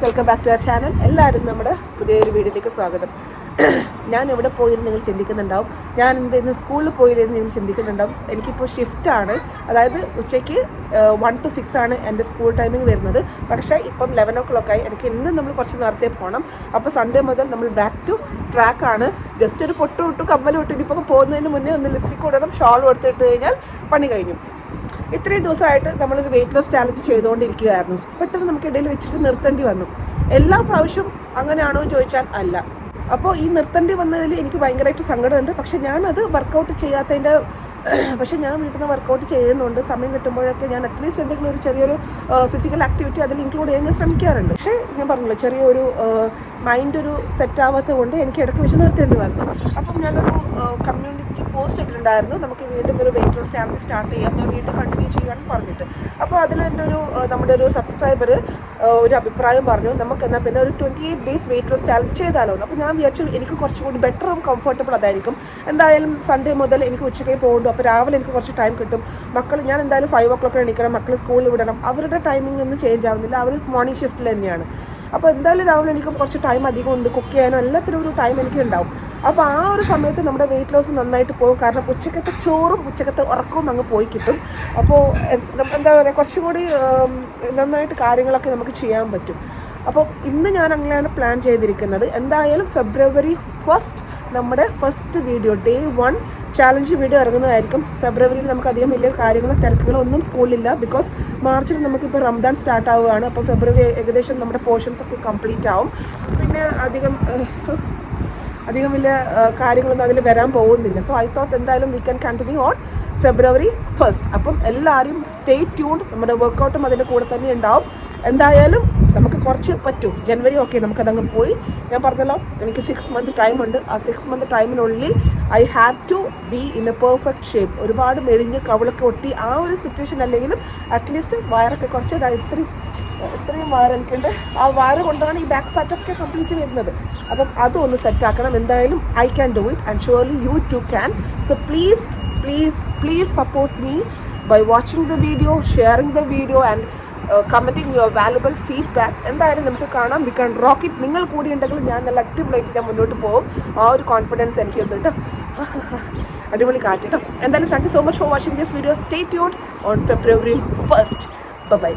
Welcome back to our channel. എല്ലാവരും നമ്മുടെ പുതിയൊരു വീഡിയോയിലേക്ക് സ്വാഗതം. ഞാൻ എവിടെ പോയിരുന്നു നിങ്ങൾ ചിന്തിക്കുന്നുണ്ടാവും. ഞാൻ ഇന്ന് സ്കൂളിൽ പോയില്ലെന്ന് നിങ്ങൾ ചിന്തിക്കുന്നുണ്ടാവും. എനിക്കിപ്പോൾ ഷിഫ്റ്റാണ്, അതായത് ഉച്ചയ്ക്ക് 1 to 6 ആണ് എൻ്റെ സ്കൂൾ ടൈമിംഗ് വരുന്നത്. പക്ഷേ ഇപ്പം 11 o'clock ആയി. എനിക്ക് ഇന്ന് നമ്മൾ കുറച്ച് നേരത്തെ പോകണം. അപ്പോൾ സൺഡേ മുതൽ നമ്മൾ ബാക്ക് ടു ട്രാക്കാണ്. ജസ്റ്റ് ഒരു പൊട്ട് വിട്ടു കമ്മൽ വിട്ടു ഇനിയിപ്പോൾ പോകുന്നതിന് മുന്നേ ഒന്ന് ലിപ്സ്റ്റിക് ഇടണം, ഷാൾ എടുത്തിട്ട് കഴിഞ്ഞാൽ പണി കഴിഞ്ഞു. ഇത്രയും ദിവസമായിട്ട് നമ്മളൊരു വെയിറ്റ് ലോസ് ചാലഞ്ച് ചെയ്തുകൊണ്ടിരിക്കുകയായിരുന്നു. പെട്ടെന്ന് നമുക്ക് ഇടയിൽ വെച്ചിട്ട് നിർത്തേണ്ടി വന്നു. എല്ലാ പ്രാവശ്യവും അങ്ങനെയാണോ എന്ന് ചോദിച്ചാൽ അല്ല. അപ്പോൾ ഈ നിർത്തേണ്ടി വന്നതിൽ എനിക്ക് ഭയങ്കരമായിട്ട് സങ്കടമുണ്ട്. പക്ഷെ ഞാനത് വർക്കൗട്ട് ചെയ്യാത്തതിൻ്റെ പക്ഷേ ഞാൻ വീട്ടിൽ നിന്ന് വർക്കൗട്ട് ചെയ്യുന്നുണ്ട്. സമയം കിട്ടുമ്പോഴൊക്കെ ഞാൻ അറ്റ്ലീസ്റ്റ് എന്തെങ്കിലും ഒരു ചെറിയൊരു ഫിസിക്കൽ ആക്ടിവിറ്റി അതിൽ ഇൻക്ലൂഡ് ചെയ്യാൻ ഞാൻ ശ്രമിക്കാറുണ്ട്. പക്ഷേ ഞാൻ പറഞ്ഞല്ലോ, ചെറിയൊരു മൈൻഡ് ഒരു സെറ്റ് ആവാത്തത് കൊണ്ട് എനിക്ക് ഇടയ്ക്ക് വെച്ച് നിർത്തേണ്ടി വന്നു. അപ്പം ഞാനൊരു കമ്മ്യൂണിറ്റി പോസ്റ്റ് ഇട്ടിട്ടുണ്ടായിരുന്നു, നമുക്ക് വീണ്ടും ഒരു വെയിറ്റ് ലോസ് ചാലഞ്ച് സ്റ്റാർട്ട് ചെയ്യാം, ഞാൻ വീണ്ടും കണ്ടിന്യൂ ചെയ്യാമെന്ന് പറഞ്ഞിട്ട്. അപ്പോൾ അതിൽ എൻ്റെ നമ്മുടെ ഒരു സബ്സ്ക്രൈബർ ഒരു അഭിപ്രായം പറഞ്ഞു, നമുക്ക് എന്നാൽ പിന്നെ ഒരു 28 days വെയിറ്റ് ലോസ് ചാലഞ്ച് ചെയ്താലോ. അപ്പോൾ ഞാൻ വിചാരിച്ചു എനിക്ക് കുറച്ചുകൂടി ബെറ്ററും കംഫർട്ടബിൾ അതായിരിക്കും. എന്തായാലും സൺഡേ മുതൽ എനിക്ക് ഉച്ചയ്ക്ക് പോകുന്നു. അപ്പോൾ രാവിലെ എനിക്ക് കുറച്ച് ടൈം കിട്ടും. ഞാൻ എന്തായാലും 5 o'clock എണീക്കണം, മക്കൾ സ്കൂളിൽ വിടണം. അവരുടെ ടൈമിംഗ് ഒന്നും ചേഞ്ച് ആവുന്നില്ല, അവർ മോർണിംഗ് ഷിഫ്റ്റിൽ തന്നെയാണ്. അപ്പോൾ എന്തായാലും രാവിലെ എനിക്ക് കുറച്ച് ടൈം അധികം ഉണ്ട്, കുക്ക് ചെയ്യാനോ എല്ലാത്തിനും ഒരു ടൈം എനിക്ക് ഉണ്ടാവും. അപ്പോൾ ആ ഒരു സമയത്ത് നമ്മുടെ വെയിറ്റ് ലോസ് നന്നായിട്ട് പോകും. കാരണം ഉച്ചക്കത്തെ ചോറും ഉച്ചക്കത്തെ ഉറക്കവും അങ്ങ് പോയി കിട്ടും. അപ്പോൾ എന്താ പറയുക, കുറച്ചും കൂടി നന്നായിട്ട് കാര്യങ്ങളൊക്കെ നമുക്ക് ചെയ്യാൻ പറ്റും. അപ്പോൾ ഇന്ന് ഞാൻ അങ്ങനെയാണ് പ്ലാൻ ചെയ്തിരിക്കുന്നത്. എന്തായാലും February 1st നമ്മുടെ first video Day 1 challenge video ഇറങ്ങുന്നതായിരിക്കും. ഫെബ്രുവരിയിൽ നമുക്ക് അധികം വലിയ കാര്യങ്ങളോ തിരക്കുകളോ ഒന്നും സ്കൂളിലില്ല. ബിക്കോസ് മാർച്ചിൽ നമുക്കിപ്പോൾ റംദാൻ സ്റ്റാർട്ട് ആവുകയാണ്. അപ്പോൾ ഫെബ്രുവരി ഏകദേശം നമ്മുടെ പോർഷൻസ് ഒക്കെ കംപ്ലീറ്റ് ആവും. പിന്നെ അധികം വലിയ കാര്യങ്ങളൊന്നും അതിൽ വരാൻ പോകുന്നില്ല. സോ ഐ തോട്ട് എന്തായാലും we can continue on February 1st. അപ്പം എല്ലാവരും സ്റ്റേ ട്യൂൺഡ്. നമ്മുടെ വർക്കൗട്ടും അതിൻ്റെ കൂടെ തന്നെ ഉണ്ടാവും. എന്തായാലും നമുക്ക് കുറച്ച് പറ്റും. ജനുവരി ഓക്കെ, നമുക്കതങ്ങ് പോയി. ഞാൻ പറഞ്ഞല്ലോ, എനിക്ക് 6 month ടൈം ഉണ്ട്. ആ 6 month ടൈമിനുള്ളിൽ I have to be in a perfect shape. ഒരുപാട് മെലിഞ്ഞ് കവിളൊക്കെ ഒട്ടി ആ ഒരു സിറ്റുവേഷൻ അല്ലെങ്കിലും അറ്റ്ലീസ്റ്റ് വയറൊക്കെ കുറച്ച് ഇത്രയും വയറ് എനിക്കുണ്ട്. ആ വയറ് കൊണ്ടാണ് ഈ ബാക്ക് ഫാറ്റൊക്കെ കംപ്ലീറ്റ് വരുന്നത്. അപ്പം അതൊന്ന് സെറ്റാക്കണം. എന്തായാലും I can do it and surely you too can. So please support me by watching the video, sharing the video and commenting your valuable feedback. എന്തായാലും നമുക്ക് കാണാം. We can rock it. നിങ്ങൾ കൂടി ഉണ്ടെങ്കിൽ ഞാൻ നല്ല അടിപൊളിയായിട്ട് ഞാൻ മുന്നോട്ട് പോകും. ആ ഒരു കോൺഫിഡൻസ് എനിക്കുണ്ട് കേട്ടോ. അടിപൊളി കാറ്റ് കേട്ടോ. എന്തായാലും thank you so much for watching this video. Stay tuned on February 1st. By.